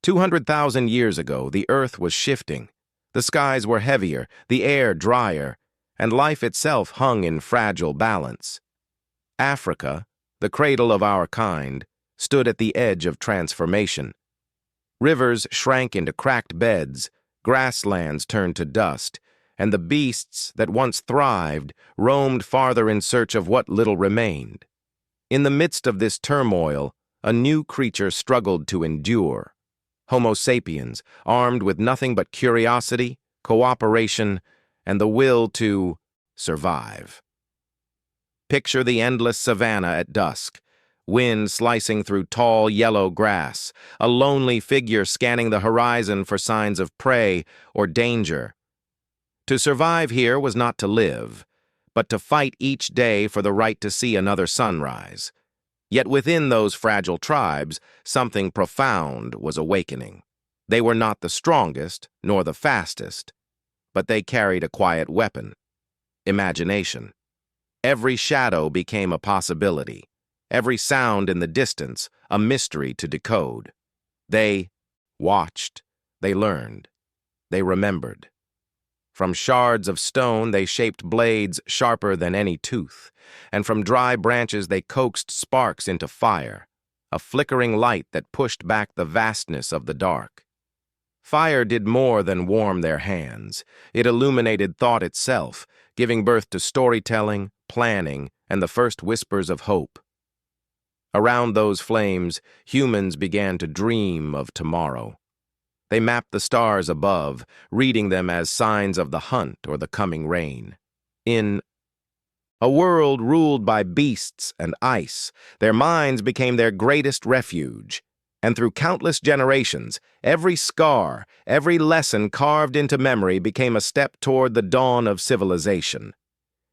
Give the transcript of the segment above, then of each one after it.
200,000 years ago, the Earth was shifting. The skies were heavier, the air drier, and life itself hung in fragile balance. Africa, the cradle of our kind, stood at the edge of transformation. Rivers shrank into cracked beds, grasslands turned to dust, and the beasts that once thrived roamed farther in search of what little remained. In the midst of this turmoil, a new creature struggled to endure. Homo sapiens, armed with nothing but curiosity, cooperation, and the will to survive. Picture the endless savanna at dusk, wind slicing through tall yellow grass, a lonely figure scanning the horizon for signs of prey or danger. To survive here was not to live, but to fight each day for the right to see another sunrise. Yet within those fragile tribes, something profound was awakening. They were not the strongest, nor the fastest, but they carried a quiet weapon: imagination. Every shadow became a possibility, every sound in the distance a mystery to decode. They watched, they learned, they remembered. From shards of stone they shaped blades sharper than any tooth, and from dry branches they coaxed sparks into fire, a flickering light that pushed back the vastness of the dark. Fire did more than warm their hands. It illuminated thought itself, giving birth to storytelling, planning, and the first whispers of hope. Around those flames, humans began to dream of tomorrow. They mapped the stars above, reading them as signs of the hunt or the coming rain. In a world ruled by beasts and ice, their minds became their greatest refuge. And through countless generations, every scar, every lesson carved into memory became a step toward the dawn of civilization.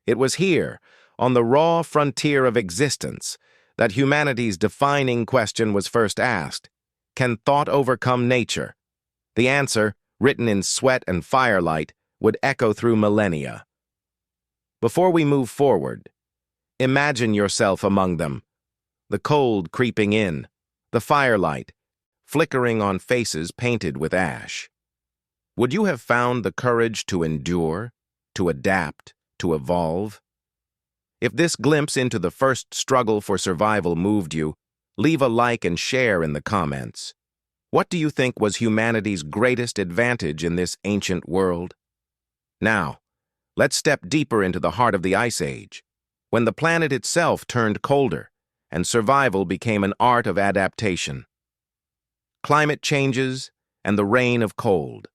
It was here, on the raw frontier of existence, that humanity's defining question was first asked: can thought overcome nature? The answer, written in sweat and firelight, would echo through millennia. Before we move forward, imagine yourself among them, the cold creeping in, the firelight flickering on faces painted with ash. Would you have found the courage to endure, to adapt, to evolve? If this glimpse into the first struggle for survival moved you, leave a like and share in the comments. What do you think was humanity's greatest advantage in this ancient world? Now, let's step deeper into the heart of the Ice Age, when the planet itself turned colder and survival became an art of adaptation. Climate changes and the reign of cold.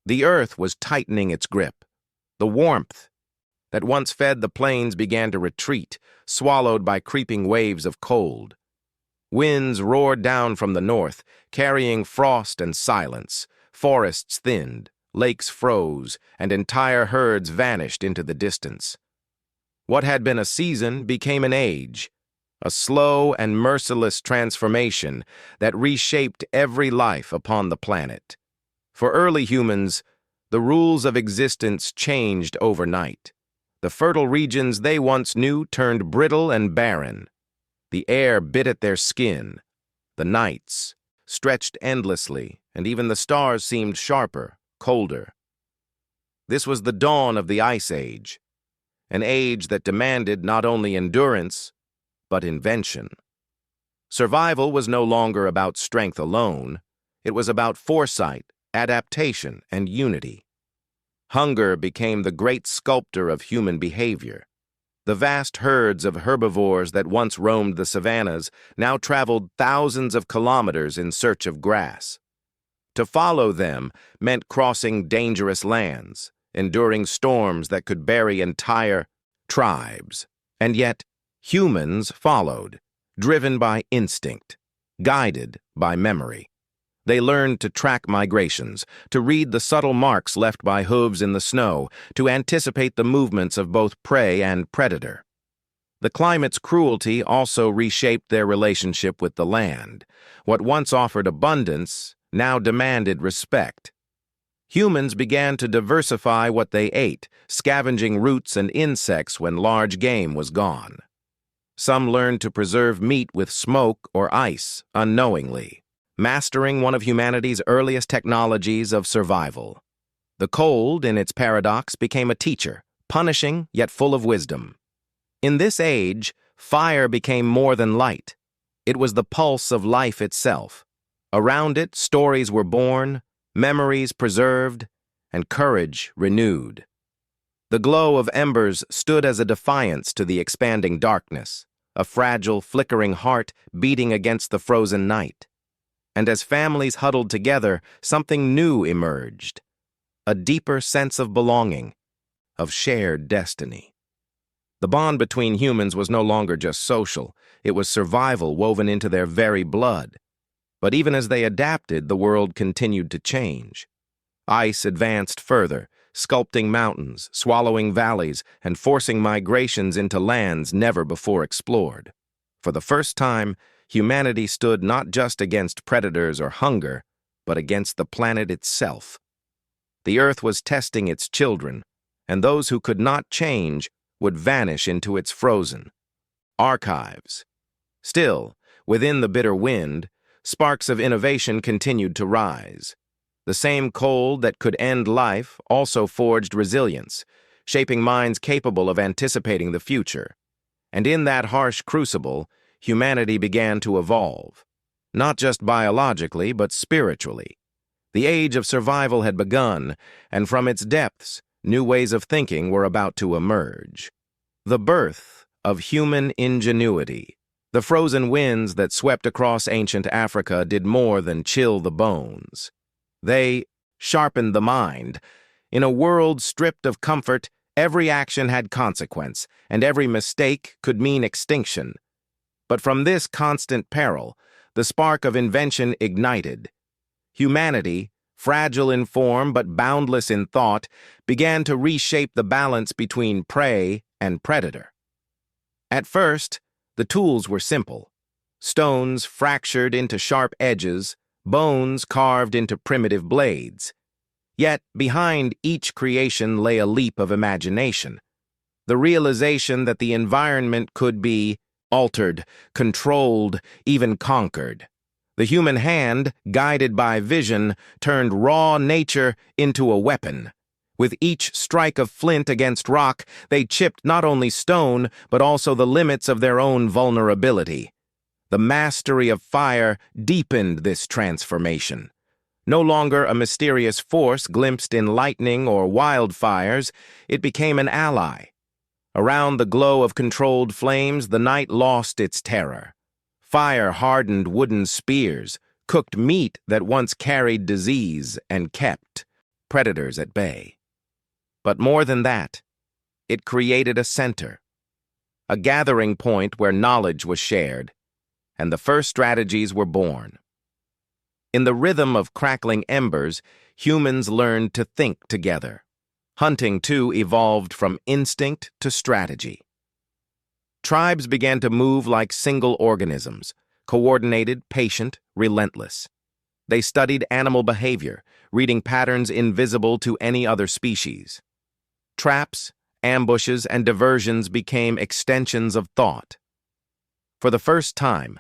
The Earth was tightening its grip. The warmth that once fed the plains began to retreat, swallowed by creeping waves of cold. Winds roared down from the north, carrying frost and silence. Forests thinned, lakes froze, and entire herds vanished into the distance. What had been a season became an age, a slow and merciless transformation that reshaped every life upon the planet. For early humans, the rules of existence changed overnight. The fertile regions they once knew turned brittle and barren. The air bit at their skin. The nights stretched endlessly, and even the stars seemed sharper, colder. This was the dawn of the Ice Age, an age that demanded not only endurance, but invention. Survival was no longer about strength alone. It was about foresight, adaptation, and unity. Hunger became the great sculptor of human behavior. The vast herds of herbivores that once roamed the savannas now traveled thousands of kilometers in search of grass. To follow them meant crossing dangerous lands, enduring storms that could bury entire tribes. And yet, humans followed, driven by instinct, guided by memory. They learned to track migrations, to read the subtle marks left by hooves in the snow, to anticipate the movements of both prey and predator. The climate's cruelty also reshaped their relationship with the land. What once offered abundance now demanded respect. Humans began to diversify what they ate, scavenging roots and insects when large game was gone. Some learned to preserve meat with smoke or ice, unknowingly. mastering one of humanity's earliest technologies of survival. The cold, in its paradox, became a teacher, punishing yet full of wisdom. In this age, fire became more than light. It was the pulse of life itself. Around it, stories were born, memories preserved, and courage renewed. The glow of embers stood as a defiance to the expanding darkness, a fragile, flickering heart beating against the frozen night. And as families huddled together, something new emerged, a deeper sense of belonging, of shared destiny. The bond between humans was no longer just social, it was survival woven into their very blood. But even as they adapted, the world continued to change. Ice advanced further, sculpting mountains, swallowing valleys, and forcing migrations into lands never before explored. For the first time, humanity stood not just against predators or hunger, but against the planet itself. The Earth was testing its children, and those who could not change would vanish into its frozen archives. Still, within the bitter wind, sparks of innovation continued to rise. The same cold that could end life also forged resilience, shaping minds capable of anticipating the future. And in that harsh crucible, humanity began to evolve, not just biologically, but spiritually. The age of survival had begun, and from its depths, new ways of thinking were about to emerge. The birth of human ingenuity. The frozen winds that swept across ancient Africa did more than chill the bones. They sharpened the mind. In a world stripped of comfort, every action had consequence, and every mistake could mean extinction. But from this constant peril, the spark of invention ignited. Humanity, fragile in form but boundless in thought, began to reshape the balance between prey and predator. At first, the tools were simple. Stones fractured into sharp edges, bones carved into primitive blades. Yet, behind each creation lay a leap of imagination. The realization that the environment could be altered, controlled, even conquered. The human hand, guided by vision, turned raw nature into a weapon. With each strike of flint against rock, they chipped not only stone, but also the limits of their own vulnerability. The mastery of fire deepened this transformation. No longer a mysterious force glimpsed in lightning or wildfires, it became an ally. Around the glow of controlled flames, the night lost its terror. Fire hardened wooden spears, cooked meat that once carried disease and kept predators at bay. But more than that, it created a center, a gathering point where knowledge was shared, and the first strategies were born. In the rhythm of crackling embers, humans learned to think together. Hunting, too, evolved from instinct to strategy. Tribes began to move like single organisms, coordinated, patient, relentless. They studied animal behavior, reading patterns invisible to any other species. Traps, ambushes, and diversions became extensions of thought. For the first time,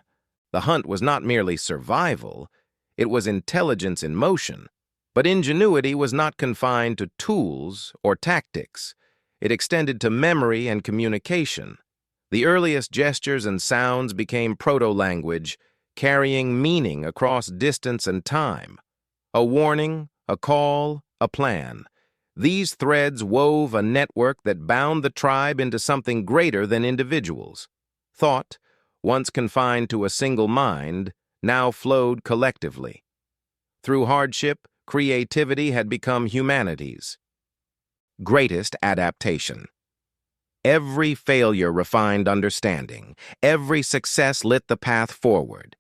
the hunt was not merely survival, it was intelligence in motion. But ingenuity was not confined to tools or tactics. It extended to memory and communication. The earliest gestures and sounds became proto-language, carrying meaning across distance and time. A warning, a call, a plan. These threads wove a network that bound the tribe into something greater than individuals. Thought, once confined to a single mind, now flowed collectively. Through hardship, creativity had become humanity's greatest adaptation. Every failure refined understanding. Every success lit the path forward.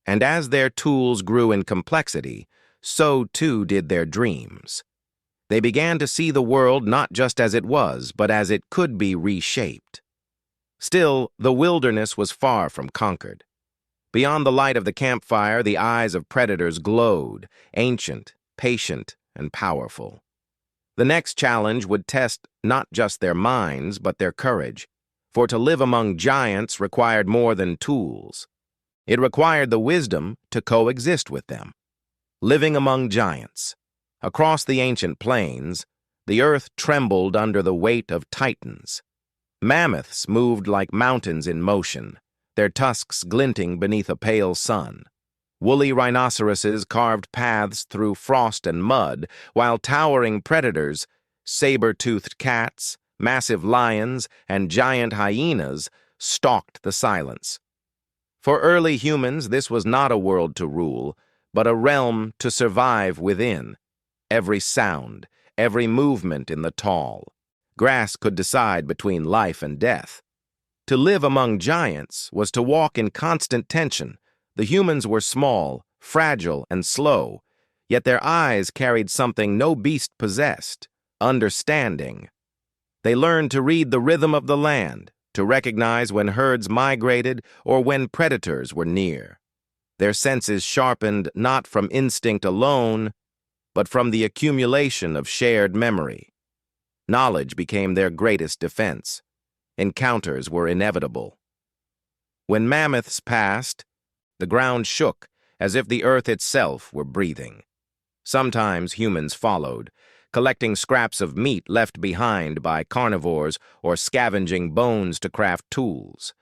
And as their tools grew in complexity, so too did their dreams. They began to see the world not just as it was, but as it could be reshaped. Still, the wilderness was far from conquered. Beyond the light of the campfire, the eyes of predators glowed, ancient, patient, and powerful. The next challenge would test not just their minds, but their courage, for to live among giants required more than tools. It required the wisdom to coexist with them. Living among giants. Across the ancient plains, the earth trembled under the weight of titans. Mammoths moved like mountains in motion, their tusks glinting beneath a pale sun. Woolly rhinoceroses carved paths through frost and mud, while towering predators, saber-toothed cats, massive lions, and giant hyenas stalked the silence. For early humans, this was not a world to rule, but a realm to survive within. Every sound, every movement in the tall grass could decide between life and death. To live among giants was to walk in constant tension. The humans were small, fragile, and slow, yet their eyes carried something no beast possessed: understanding. They learned to read the rhythm of the land, to recognize when herds migrated or when predators were near. Their senses sharpened not from instinct alone, but from the accumulation of shared memory. Knowledge became their greatest defense. Encounters were inevitable. When mammoths passed, the ground shook as if the earth itself were breathing. Sometimes humans followed, collecting scraps of meat left behind by carnivores or scavenging bones to craft tools.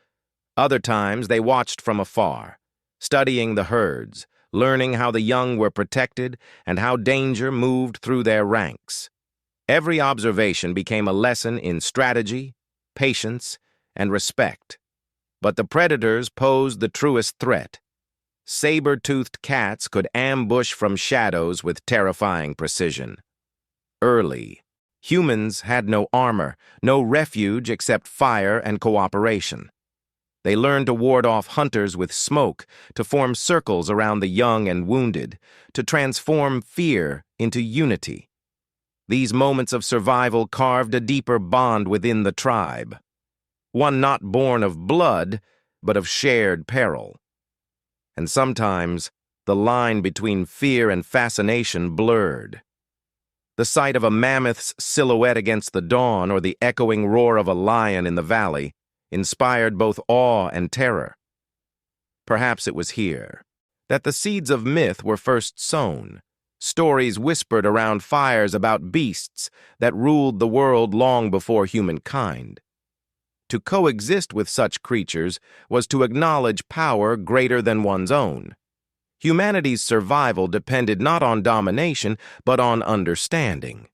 Other times they watched from afar, studying the herds, learning how the young were protected and how danger moved through their ranks. Every observation became a lesson in strategy, patience, and respect. But the predators posed the truest threat. Saber-toothed cats could ambush from shadows with terrifying precision. Early, humans had no armor, no refuge except fire and cooperation. They learned to ward off hunters with smoke, to form circles around the young and wounded, to transform fear into unity. These moments of survival carved a deeper bond within the tribe, one not born of blood, but of shared peril. And sometimes, the line between fear and fascination blurred. The sight of a mammoth's silhouette against the dawn or the echoing roar of a lion in the valley inspired both awe and terror. Perhaps it was here that the seeds of myth were first sown, stories whispered around fires about beasts that ruled the world long before humankind. To coexist with such creatures was to acknowledge power greater than one's own. Humanity's survival depended not on domination, but on understanding.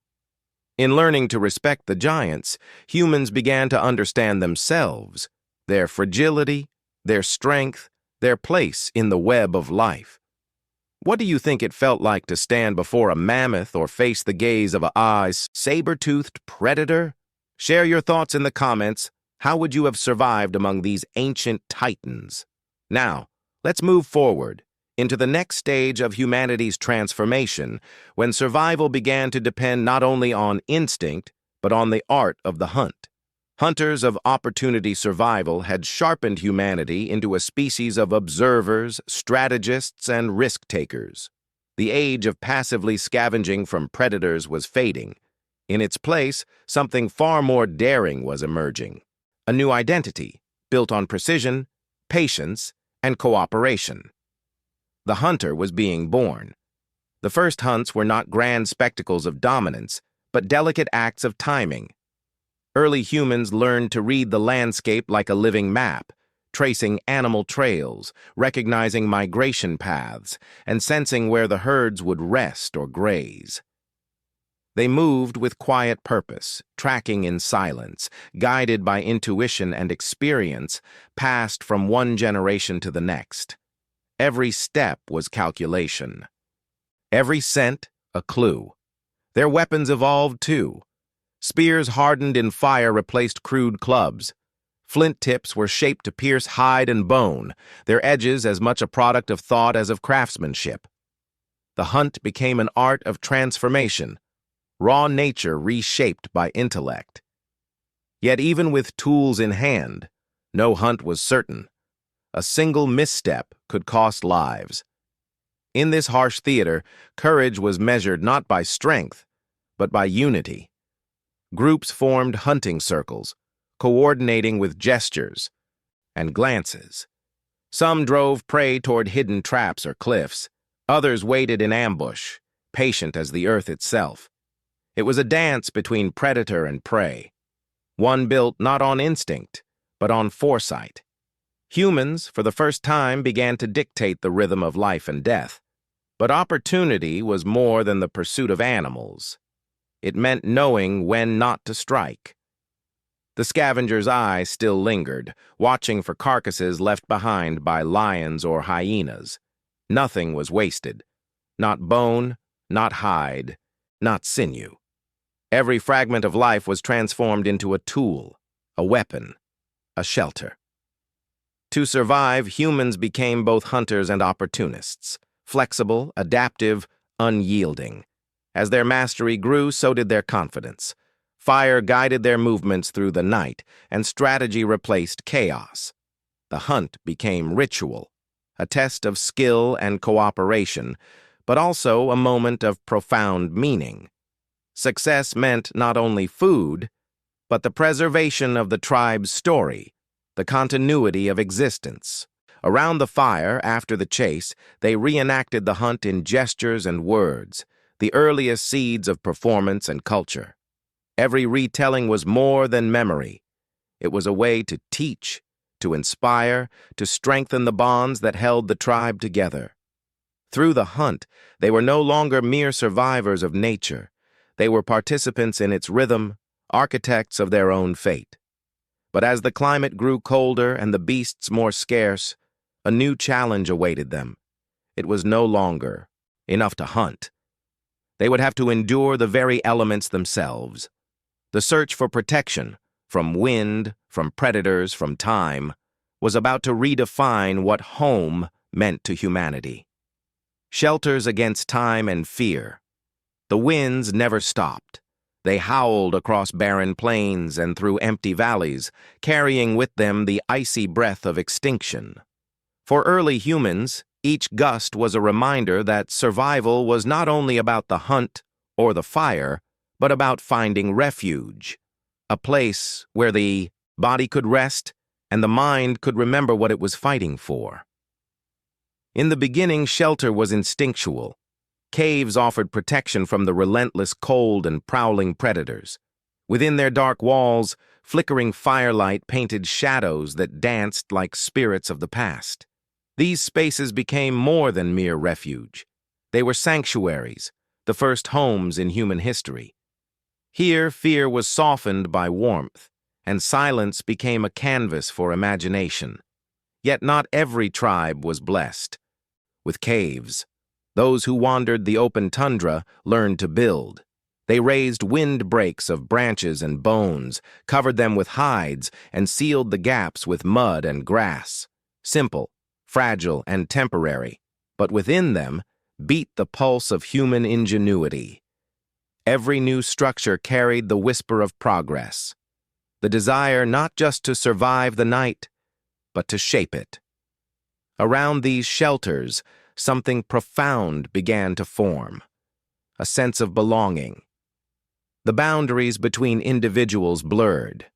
In learning to respect the giants, humans began to understand themselves, their fragility, their strength, their place in the web of life. What do you think it felt like to stand before a mammoth or face the gaze of a saber-toothed predator? Share your thoughts in the comments. How would you have survived among these ancient titans? Now, let's move forward into the next stage of humanity's transformation, when survival began to depend not only on instinct, but on the art of the hunt. Hunters of opportunity survival had sharpened humanity into a species of observers, strategists, and risk-takers. The age of passively scavenging from predators was fading. In its place, something far more daring was emerging. A new identity, built on precision, patience, and cooperation. The hunter was being born. The first hunts were not grand spectacles of dominance, but delicate acts of timing. Early humans learned to read the landscape like a living map, tracing animal trails, recognizing migration paths, and sensing where the herds would rest or graze. They moved with quiet purpose, tracking in silence, guided by intuition and experience, passed from one generation to the next. Every step was calculation. Every scent, a clue. Their weapons evolved too. Spears hardened in fire replaced crude clubs. Flint tips were shaped to pierce hide and bone, their edges as much a product of thought as of craftsmanship. The hunt became an art of transformation, raw nature reshaped by intellect. Yet even with tools in hand, no hunt was certain. A single misstep could cost lives. In this harsh theater, courage was measured not by strength, but by unity. Groups formed hunting circles, coordinating with gestures and glances. Some drove prey toward hidden traps or cliffs. Others waited in ambush, patient as the earth itself. It was a dance between predator and prey, one built not on instinct, but on foresight. Humans, for the first time, began to dictate the rhythm of life and death. But opportunity was more than the pursuit of animals. It meant knowing when not to strike. The scavenger's eye still lingered, watching for carcasses left behind by lions or hyenas. Nothing was wasted. Not bone, not hide, not sinew. Every fragment of life was transformed into a tool, a weapon, a shelter. To survive, humans became both hunters and opportunists, flexible, adaptive, unyielding. As their mastery grew, so did their confidence. Fire guided their movements through the night, and strategy replaced chaos. The hunt became ritual, a test of skill and cooperation, but also a moment of profound meaning. Success meant not only food, but the preservation of the tribe's story, the continuity of existence. Around the fire, after the chase, they reenacted the hunt in gestures and words, the earliest seeds of performance and culture. Every retelling was more than memory. It was a way to teach, to inspire, to strengthen the bonds that held the tribe together. Through the hunt, they were no longer mere survivors of nature. They were participants in its rhythm, architects of their own fate. But as the climate grew colder and the beasts more scarce, a new challenge awaited them. It was no longer enough to hunt. They would have to endure the very elements themselves. The search for protection, from wind, from predators, from time, was about to redefine what home meant to humanity. Shelters against time and fear. The winds never stopped. They howled across barren plains and through empty valleys, carrying with them the icy breath of extinction. For early humans, each gust was a reminder that survival was not only about the hunt or the fire, but about finding refuge, a place where the body could rest and the mind could remember what it was fighting for. In the beginning, shelter was instinctual. Caves offered protection from the relentless cold and prowling predators. Within their dark walls, flickering firelight painted shadows that danced like spirits of the past. These spaces became more than mere refuge. They were sanctuaries, the first homes in human history. Here, fear was softened by warmth, and silence became a canvas for imagination. Yet not every tribe was blessed with caves. Those who wandered the open tundra learned to build. They raised windbreaks of branches and bones, covered them with hides, and sealed the gaps with mud and grass. Simple, fragile, and temporary, but within them beat the pulse of human ingenuity. Every new structure carried the whisper of progress, the desire not just to survive the night, but to shape it. Around these shelters, something profound began to form, a sense of belonging. The boundaries between individuals blurred.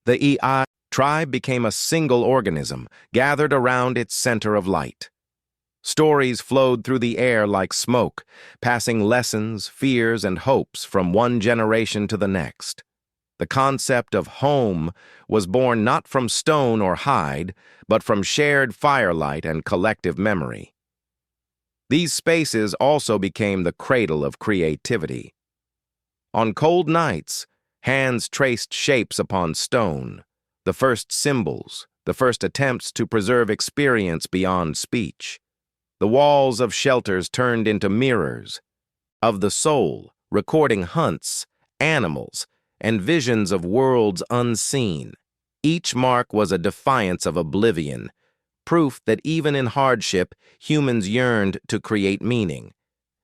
The EI tribe became a single organism, gathered around its center of light. Stories flowed through the air like smoke, passing lessons, fears, and hopes from one generation to the next. The concept of home was born not from stone or hide, but from shared firelight and collective memory. These spaces also became the cradle of creativity. On cold nights, hands traced shapes upon stone, the first symbols, the first attempts to preserve experience beyond speech. The walls of shelters turned into mirrors of the soul, recording hunts, animals, and visions of worlds unseen. Each mark was a defiance of oblivion, proof that even in hardship, humans yearned to create meaning.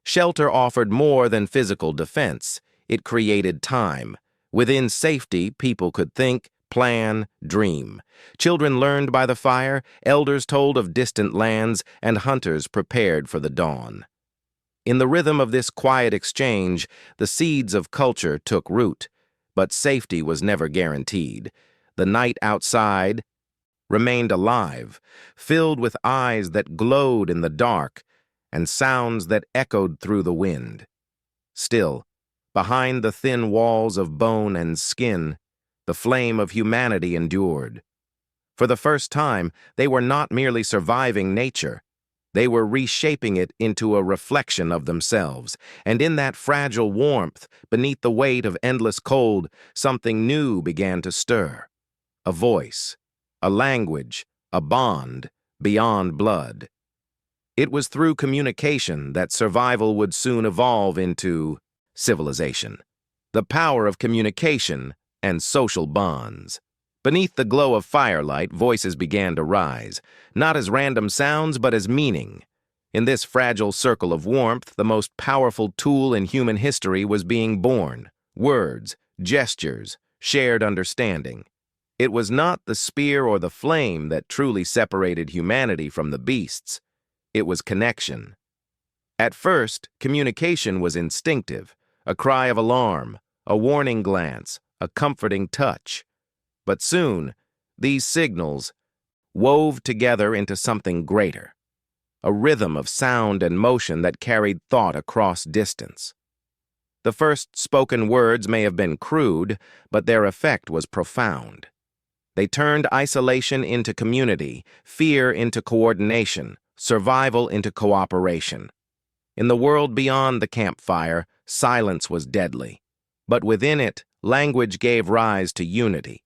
Shelter offered more than physical defense. It created time. Within safety, people could think, plan, dream. Children learned by the fire, elders told of distant lands, and hunters prepared for the dawn. In the rhythm of this quiet exchange, the seeds of culture took root, but safety was never guaranteed. The night outside remained alive, filled with eyes that glowed in the dark and sounds that echoed through the wind. Still, behind the thin walls of bone and skin, the flame of humanity endured. For the first time, they were not merely surviving nature. They were reshaping it into a reflection of themselves, and in that fragile warmth, beneath the weight of endless cold, something new began to stir. A voice, a language, a bond beyond blood. It was through communication that survival would soon evolve into civilization. The power of communication and social bonds. Beneath the glow of firelight, voices began to rise, not as random sounds, but as meaning. In this fragile circle of warmth, the most powerful tool in human history was being born. Words, gestures, shared understanding. It was not the spear or the flame that truly separated humanity from the beasts. It was connection. At first, communication was instinctive, a cry of alarm, a warning glance, a comforting touch. But soon, these signals wove together into something greater, a rhythm of sound and motion that carried thought across distance. The first spoken words may have been crude, but their effect was profound. They turned isolation into community, fear into coordination, survival into cooperation. In the world beyond the campfire, silence was deadly, but within it, language gave rise to unity.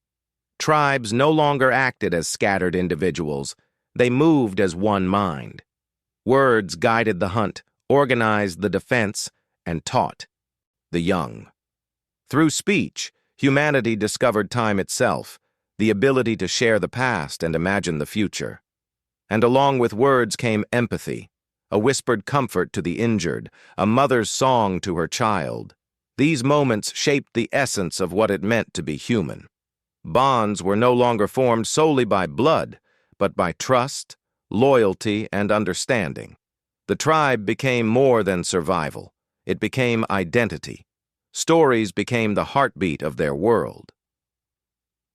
Tribes no longer acted as scattered individuals. They moved as one mind. Words guided the hunt, organized the defense, and taught the young. Through speech, humanity discovered time itself, the ability to share the past and imagine the future. And along with words came empathy, a whispered comfort to the injured, a mother's song to her child. These moments shaped the essence of what it meant to be human. Bonds were no longer formed solely by blood, but by trust, loyalty, and understanding. The tribe became more than survival. It became identity. Stories became the heartbeat of their world.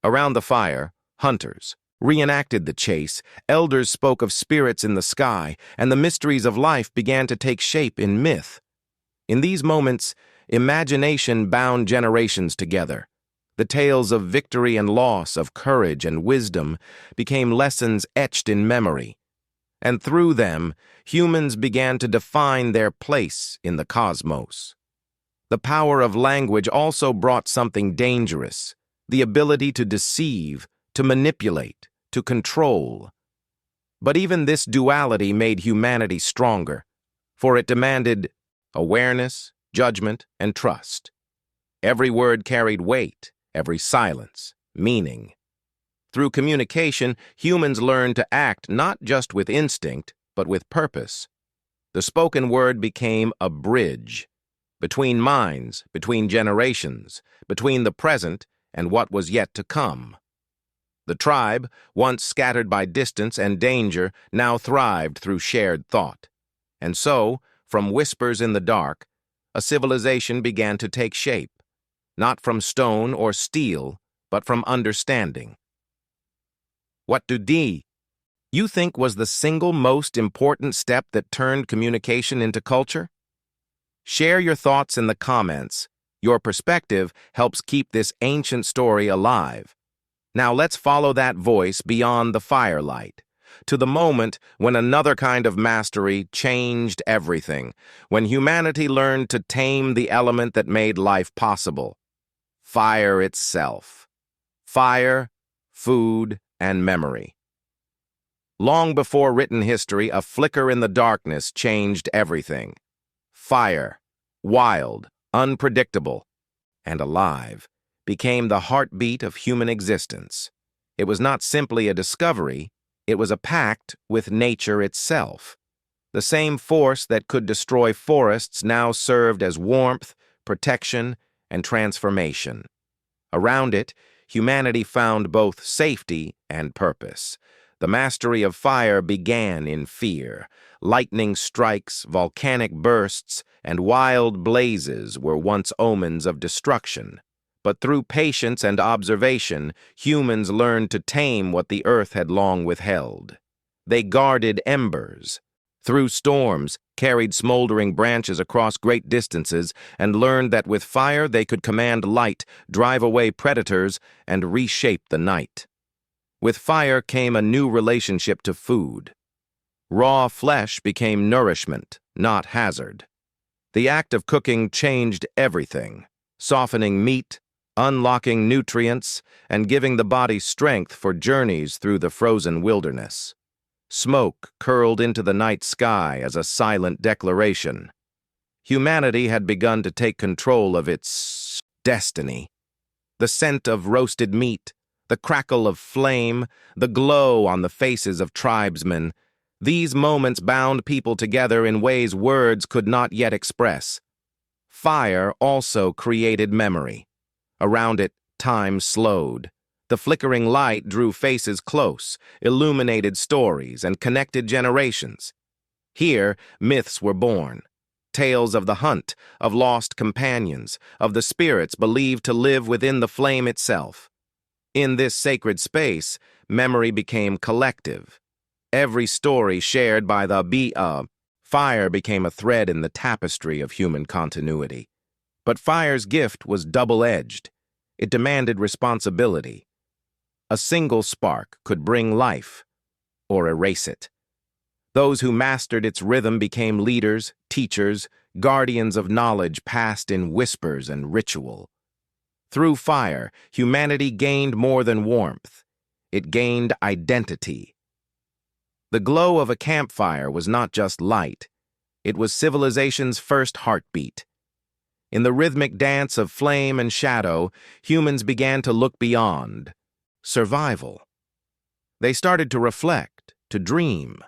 Around the fire, hunters reenacted the chase, elders spoke of spirits in the sky, and the mysteries of life began to take shape in myth. In these moments, imagination bound generations together. The tales of victory and loss, of courage and wisdom, became lessons etched in memory. And through them, humans began to define their place in the cosmos. The power of language also brought something dangerous, the ability to deceive, to manipulate, to control. But even this duality made humanity stronger, for it demanded awareness, judgment, and trust. Every word carried weight, every silence, meaning. Through communication, humans learned to act not just with instinct, but with purpose. The spoken word became a bridge between minds, between generations, between the present and what was yet to come. The tribe, once scattered by distance and danger, now thrived through shared thought. And so, from whispers in the dark, a civilization began to take shape. Not from stone or steel, but from understanding. What do you think was the single most important step that turned communication into culture? Share your thoughts in the comments. Your perspective helps keep this ancient story alive. Now let's follow that voice beyond the firelight, to the moment when another kind of mastery changed everything, when humanity learned to tame the element that made life possible. Fire itself. Fire, food, and memory. Long before written history, a flicker in the darkness changed everything. Fire, wild, unpredictable, and alive, became the heartbeat of human existence. It was not simply a discovery, it was a pact with nature itself. The same force that could destroy forests now served as warmth, protection, and transformation. Around it, humanity found both safety and purpose. The mastery of fire began in fear. Lightning strikes, volcanic bursts, and wild blazes were once omens of destruction. But through patience and observation, humans learned to tame what the earth had long withheld. They guarded embers, through storms, carried smoldering branches across great distances, and learned that with fire they could command light, drive away predators, and reshape the night. With fire came a new relationship to food. Raw flesh became nourishment, not hazard. The act of cooking changed everything, softening meat, unlocking nutrients, and giving the body strength for journeys through the frozen wilderness. Smoke curled into the night sky as a silent declaration. Humanity had begun to take control of its destiny. The scent of roasted meat, the crackle of flame, the glow on the faces of tribesmen, these moments bound people together in ways words could not yet express. Fire also created memory. Around it, time slowed. The flickering light drew faces close, illuminated stories, and connected generations. Here, myths were born. Tales of the hunt, of lost companions, of the spirits believed to live within the flame itself. In this sacred space, memory became collective. Every story shared by the fire became a thread in the tapestry of human continuity. But fire's gift was double-edged. It demanded responsibility. A single spark could bring life, or erase it. Those who mastered its rhythm became leaders, teachers, guardians of knowledge passed in whispers and ritual. Through fire, humanity gained more than warmth. It gained identity. The glow of a campfire was not just light. It was civilization's first heartbeat. In the rhythmic dance of flame and shadow, humans began to look beyond survival. They started to reflect, to dream,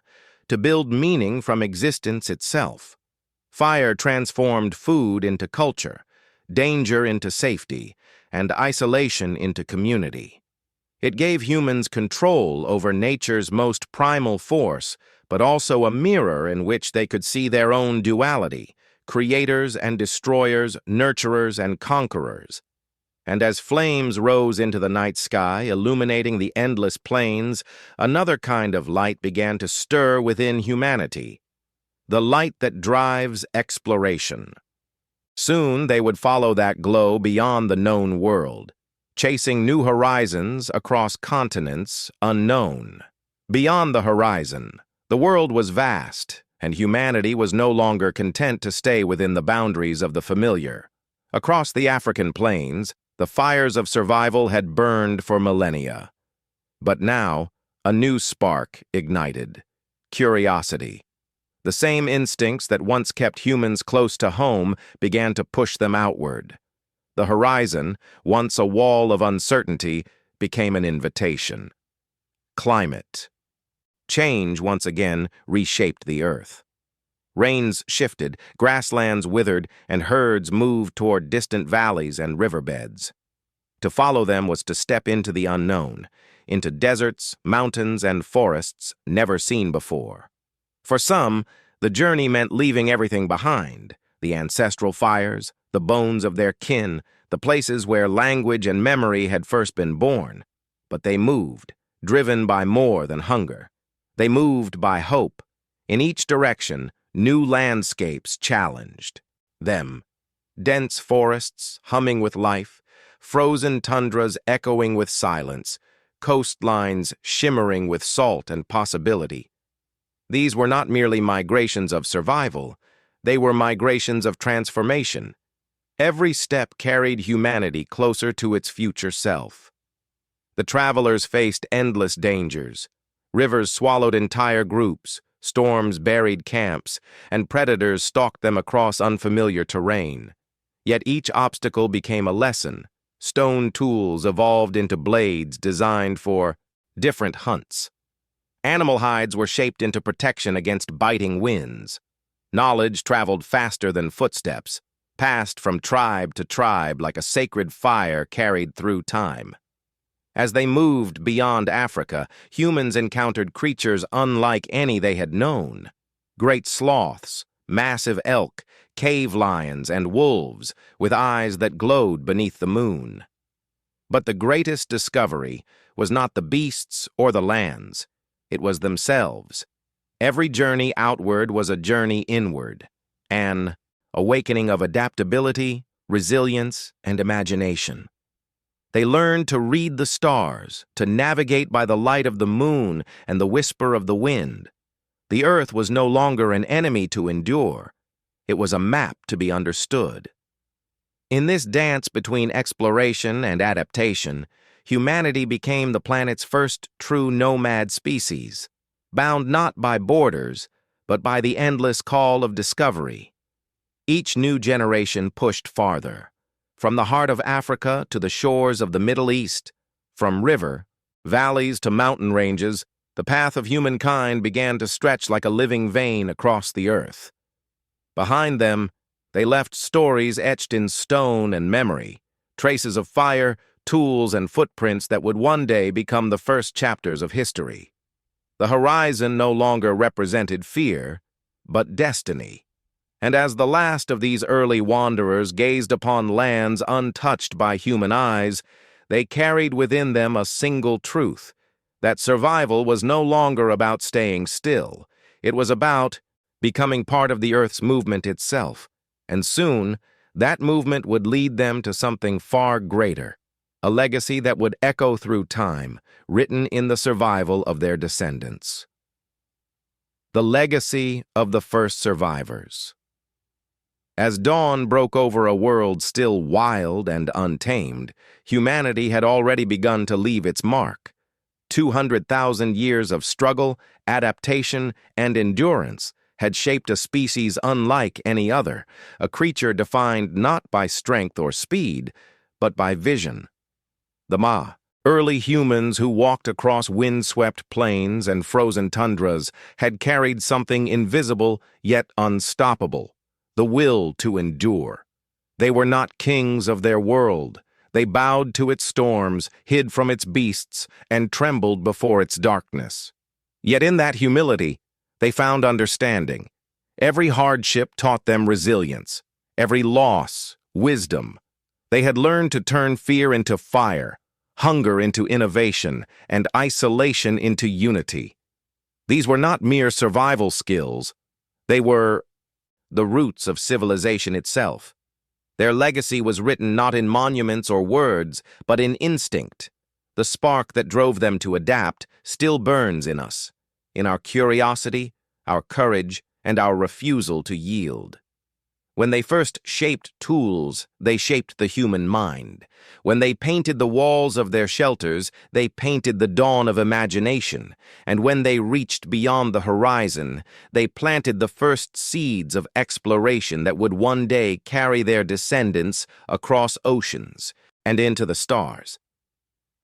to build meaning from existence itself. Fire transformed food into culture, danger into safety, and isolation into community. It gave humans control over nature's most primal force, but also a mirror in which they could see their own duality, creators and destroyers, nurturers and conquerors. And as flames rose into the night sky, illuminating the endless plains, another kind of light began to stir within humanity, the light that drives exploration. Soon they would follow that glow beyond the known world, chasing new horizons across continents unknown. Beyond the horizon, the world was vast, and humanity was no longer content to stay within the boundaries of the familiar. Across the African plains, the fires of survival had burned for millennia. But now, a new spark ignited: curiosity. The same instincts that once kept humans close to home began to push them outward. The horizon, once a wall of uncertainty, became an invitation. Climate change once again reshaped the earth. Rains shifted, grasslands withered, and herds moved toward distant valleys and riverbeds. To follow them was to step into the unknown, into deserts, mountains, and forests never seen before. For some, the journey meant leaving everything behind: the ancestral fires, the bones of their kin, the places where language and memory had first been born. But they moved, driven by more than hunger. They moved by hope. In each direction, new landscapes challenged them. Dense forests humming with life, frozen tundras echoing with silence, coastlines shimmering with salt and possibility. These were not merely migrations of survival, they were migrations of transformation. Every step carried humanity closer to its future self. The travelers faced endless dangers. Rivers swallowed entire groups, storms buried camps, and predators stalked them across unfamiliar terrain. Yet each obstacle became a lesson. Stone tools evolved into blades designed for different hunts. Animal hides were shaped into protection against biting winds. Knowledge traveled faster than footsteps, passed from tribe to tribe like a sacred fire carried through time. As they moved beyond Africa, humans encountered creatures unlike any they had known. Great sloths, massive elk, cave lions and wolves with eyes that glowed beneath the moon. But the greatest discovery was not the beasts or the lands. It was themselves. Every journey outward was a journey inward, an awakening of adaptability, resilience, and imagination. They learned to read the stars, to navigate by the light of the moon and the whisper of the wind. The earth was no longer an enemy to endure. It was a map to be understood. In this dance between exploration and adaptation, humanity became the planet's first true nomad species, bound not by borders, but by the endless call of discovery. Each new generation pushed farther, from the heart of Africa to the shores of the Middle East, from river, valleys to mountain ranges. The path of humankind began to stretch like a living vein across the earth. Behind them, they left stories etched in stone and memory, traces of fire, tools, and footprints that would one day become the first chapters of history. The horizon no longer represented fear, but destiny. And as the last of these early wanderers gazed upon lands untouched by human eyes, they carried within them a single truth: that survival was no longer about staying still. It was about becoming part of the Earth's movement itself. And soon, that movement would lead them to something far greater, a legacy that would echo through time, written in the survival of their descendants. The legacy of the first survivors. As dawn broke over a world still wild and untamed, humanity had already begun to leave its mark. 200,000 years of struggle, adaptation, and endurance had shaped a species unlike any other, a creature defined not by strength or speed, but by vision. The Ma, early humans who walked across wind-swept plains and frozen tundras, had carried something invisible yet unstoppable: the will to endure. They were not kings of their world. They bowed to its storms, hid from its beasts, and trembled before its darkness. Yet in that humility, they found understanding. Every hardship taught them resilience, every loss, wisdom. They had learned to turn fear into fire, hunger into innovation, and isolation into unity. These were not mere survival skills. They were the roots of civilization itself. Their legacy was written not in monuments or words, but in instinct. The spark that drove them to adapt still burns in us, in our curiosity, our courage, and our refusal to yield. When they first shaped tools, they shaped the human mind. When they painted the walls of their shelters, they painted the dawn of imagination. And when they reached beyond the horizon, they planted the first seeds of exploration that would one day carry their descendants across oceans and into the stars.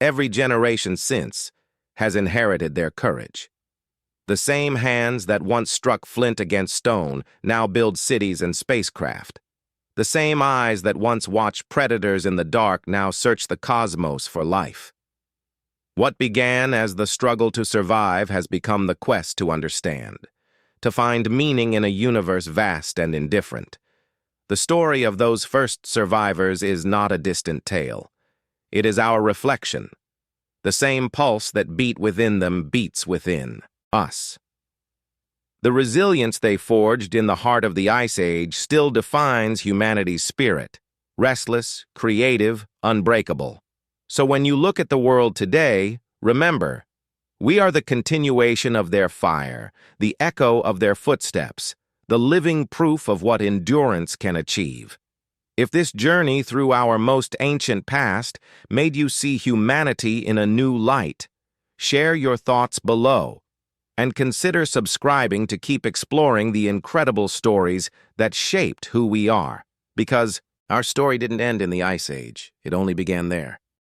Every generation since has inherited their courage. The same hands that once struck flint against stone now build cities and spacecraft. The same eyes that once watched predators in the dark now search the cosmos for life. What began as the struggle to survive has become the quest to understand, to find meaning in a universe vast and indifferent. The story of those first survivors is not a distant tale. It is our reflection. The same pulse that beat within them beats within us. The resilience they forged in the heart of the Ice Age still defines humanity's spirit: restless, creative, unbreakable. So when you look at the world today, remember, we are the continuation of their fire, the echo of their footsteps, the living proof of what endurance can achieve. If this journey through our most ancient past made you see humanity in a new light, share your thoughts below. And consider subscribing to keep exploring the incredible stories that shaped who we are. Because our story didn't end in the Ice Age, it only began there.